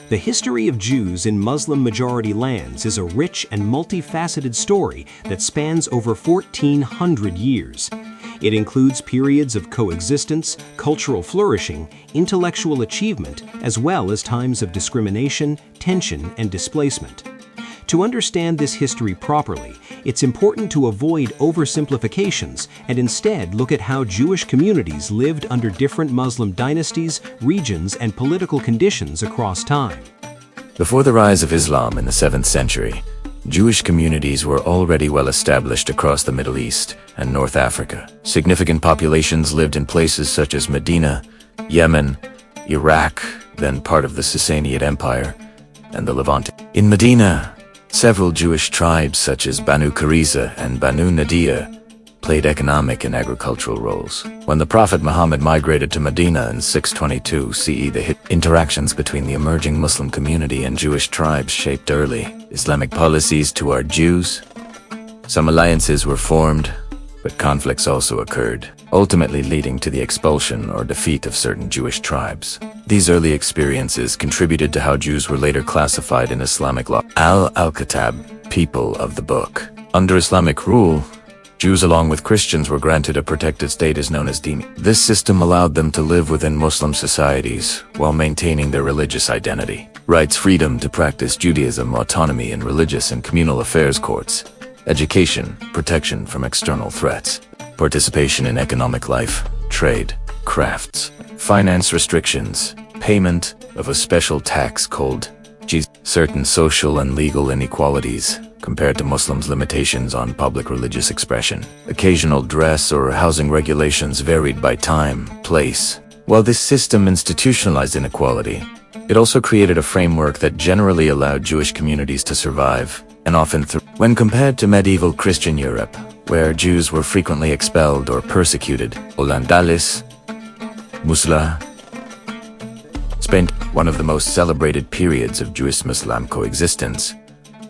The history of Jews in Muslim-majority lands is a rich and multifaceted story that spans over 1,400 years. It includes periods of coexistence, cultural flourishing, intellectual achievement, as well as times of discrimination, tension, and displacement. To understand this history properly, it's important to avoid oversimplifications and instead look at how Jewish communities lived under different Muslim dynasties, regions, and political conditions across time. Before the rise of Islam in the 7th century, Jewish communities were already well established across the Middle East and North Africa. Significant populations lived in places such as Medina, Yemen, Iraq, then part of the Sassanid Empire, and the Levant. In Medina, several Jewish tribes such as Banu Qurayza and Banu Nadir played economic and agricultural roles. When the Prophet Muhammad migrated to Medina in 622 CE, the interactions between the emerging Muslim community and Jewish tribes shaped early Islamic policies toward Jews. Some alliances were formed, but conflicts also occurred, ultimately leading to the expulsion or defeat of certain Jewish tribes. These early experiences contributed to how Jews were later classified in Islamic law. Al-Kitab, people of the book. Under Islamic rule, Jews along with Christians were granted a protected status known as dhimmi. This system allowed them to live within Muslim societies while maintaining their religious identity. Rights, freedom to practice Judaism, autonomy in religious and communal affairs courts, education, protection from external threats, participation in economic life, trade, crafts, finance restrictions, payment of a special tax called jizya, certain social and legal inequalities compared to Muslims' limitations on public religious expression. Occasional dress or housing regulations varied by time, place. While this system institutionalized inequality, it also created a framework that generally allowed Jewish communities to survive, and often when compared to medieval Christian Europe, where Jews were frequently expelled or persecuted. Al-Andalus, Musla, Spain. One of the most celebrated periods of Jewish-Muslim coexistence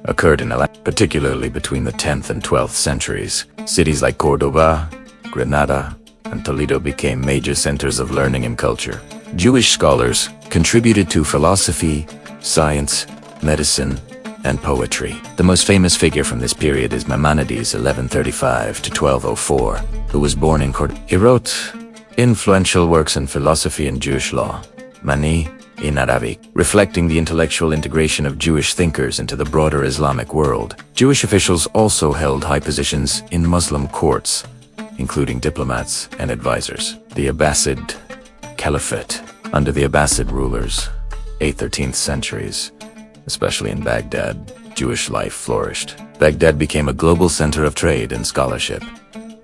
occurred in Al-Andalus, particularly between the 10th and 12th centuries. Cities like Cordoba, Granada, and Toledo became major centers of learning and culture. Jewish scholars contributed to philosophy, science, medicine, and poetry. The most famous figure from this period is Maimonides, 1135 to 1204, who was born in Cordoba. He wrote influential works in philosophy and Jewish law, Mani in Arabic, reflecting the intellectual integration of Jewish thinkers into the broader Islamic world. Jewish officials also held high positions in Muslim courts, including diplomats and advisors. The Abbasid Caliphate, under the Abbasid rulers, 8th-13th centuries, especially in Baghdad, Jewish life flourished. Baghdad became a global center of trade and scholarship,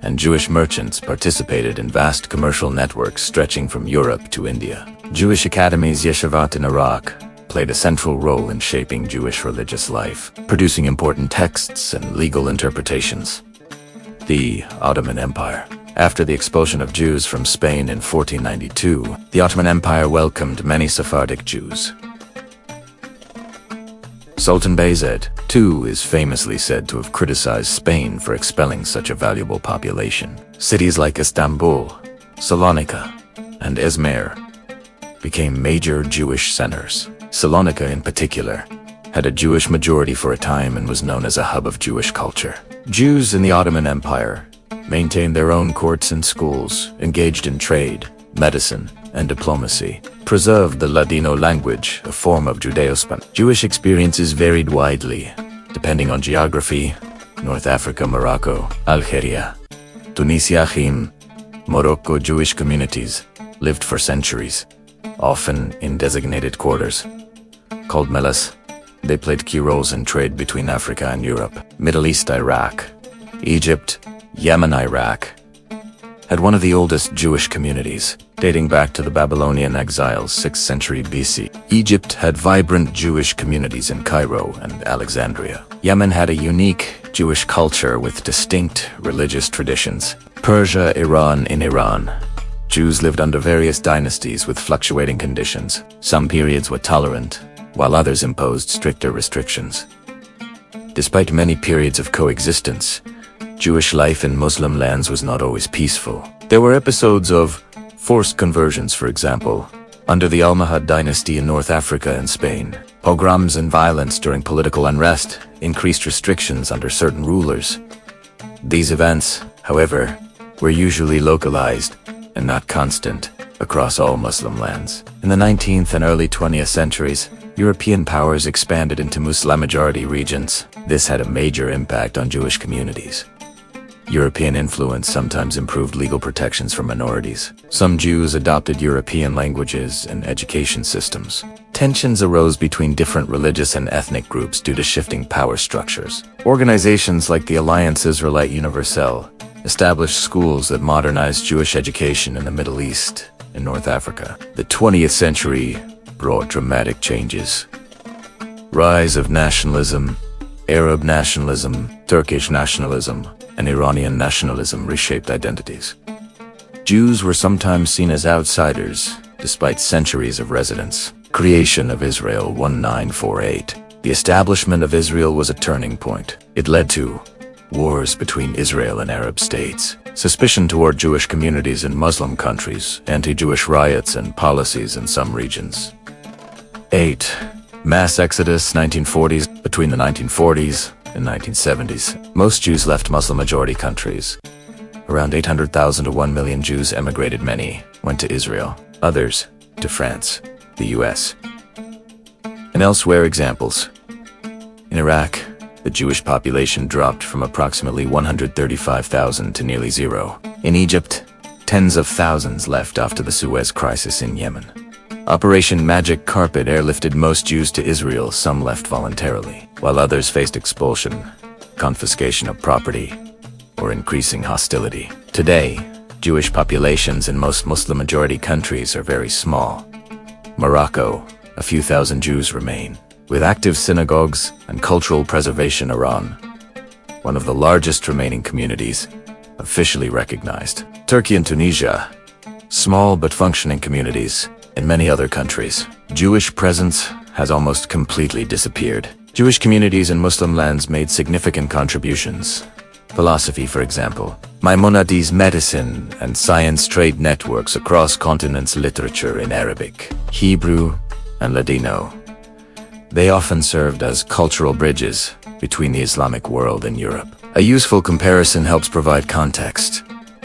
and Jewish merchants participated in vast commercial networks stretching from Europe to India. Jewish academies, yeshivot in Iraq, played a central role in shaping Jewish religious life, producing important texts and legal interpretations. The Ottoman Empire. After the expulsion of Jews from Spain in 1492, the Ottoman Empire welcomed many Sephardic Jews. Sultan Bayezid, too, is famously said to have criticized Spain for expelling such a valuable population. Cities like Istanbul, Salonika, and Izmir became major Jewish centers. Salonika, in particular, had a Jewish majority for a time and was known as a hub of Jewish culture. Jews in the Ottoman Empire maintained their own courts and schools, engaged in trade, medicine, and diplomacy, preserved the Ladino language, a form of Judeo-Spanish. Jewish experiences varied widely, depending on geography: North Africa, Morocco, Algeria, Tunisia, Morocco. Jewish communities lived for centuries, often in designated quarters, called melas. They played key roles in trade between Africa and Europe. Middle East, Iraq, Egypt, Yemen. Iraq had one of the oldest Jewish communities, dating back to the Babylonian exiles, 6th century BC. Egypt had vibrant Jewish communities in Cairo and Alexandria. Yemen had a unique Jewish culture with distinct religious traditions. Persia, Iran. In Iran, Jews lived under various dynasties with fluctuating conditions. Some periods were tolerant, while others imposed stricter restrictions. Despite many periods of coexistence, Jewish life in Muslim lands was not always peaceful. There were episodes of forced conversions, for example, Under the Almohad dynasty in North Africa and Spain, pogroms and violence during political unrest increased restrictions under certain rulers. These events, however, were usually localized and not constant across all Muslim lands. In the 19th and early 20th centuries, European powers expanded into Muslim-majority regions. This had a major impact on Jewish communities. European influence sometimes improved legal protections for minorities. Some Jews adopted European languages and education systems. Tensions arose between different religious and ethnic groups due to shifting power structures. Organizations like the Alliance Israelite Universelle established schools that modernized Jewish education in the Middle East and North Africa. The 20th century brought dramatic changes. Rise of nationalism, Arab nationalism, Turkish nationalism, and Iranian nationalism reshaped identities. Jews were sometimes seen as outsiders, despite centuries of residence. Creation of Israel 1948. The establishment of Israel was a turning point. It led to wars between Israel and Arab states, suspicion toward Jewish communities in Muslim countries, anti-Jewish riots and policies in some regions. 8. Mass exodus 1940s. Between the 1940s and 1970s, most Jews left Muslim-majority countries. Around 800,000 to 1 million Jews emigrated. Many went to Israel, others to France, the US, and elsewhere. Examples: in Iraq, the Jewish population dropped from approximately 135,000 to nearly zero. In Egypt, tens of thousands left after the Suez Crisis in Yemen. Operation Magic Carpet airlifted most Jews to Israel. Some left voluntarily, while others faced expulsion, confiscation of property, or increasing hostility. Today, Jewish populations in most Muslim-majority countries are very small. Morocco, a few thousand Jews remain. With active synagogues and cultural preservation, Iran, one of the largest remaining communities, officially recognized. Turkey and Tunisia, small but functioning communities. In many other countries, Jewish presence has almost completely disappeared. Jewish communities in Muslim lands made significant contributions. Philosophy, for example, Maimonides, medicine and science, trade networks across continents, literature in Arabic, Hebrew, and Ladino. They often served as cultural bridges between the Islamic world and Europe. A useful comparison helps provide context.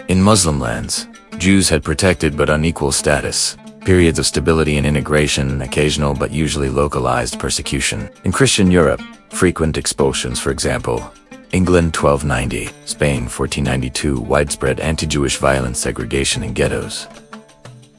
In Muslim lands, Jews had protected but unequal status. Periods of stability and integration, occasional but usually localized persecution. In Christian Europe, frequent expulsions, for example, England 1290, Spain 1492, widespread anti-Jewish violence, segregation in ghettos.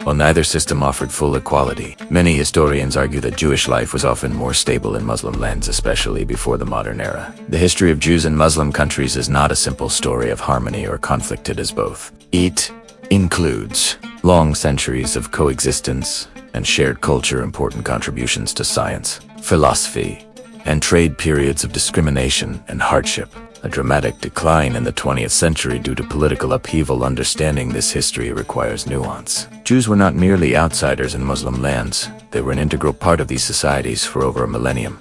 While neither system offered full equality, many historians argue that Jewish life was often more stable in Muslim lands, especially before the modern era. The history of Jews in Muslim countries is not a simple story of harmony or conflict. It is both. It includes long centuries of coexistence and shared culture, important contributions to science, philosophy, and trade, periods of discrimination and hardship, a dramatic decline in the 20th century due to political upheaval. Understanding this history requires nuance. Jews were not merely outsiders in Muslim lands, they were an integral part of these societies for over a millennium.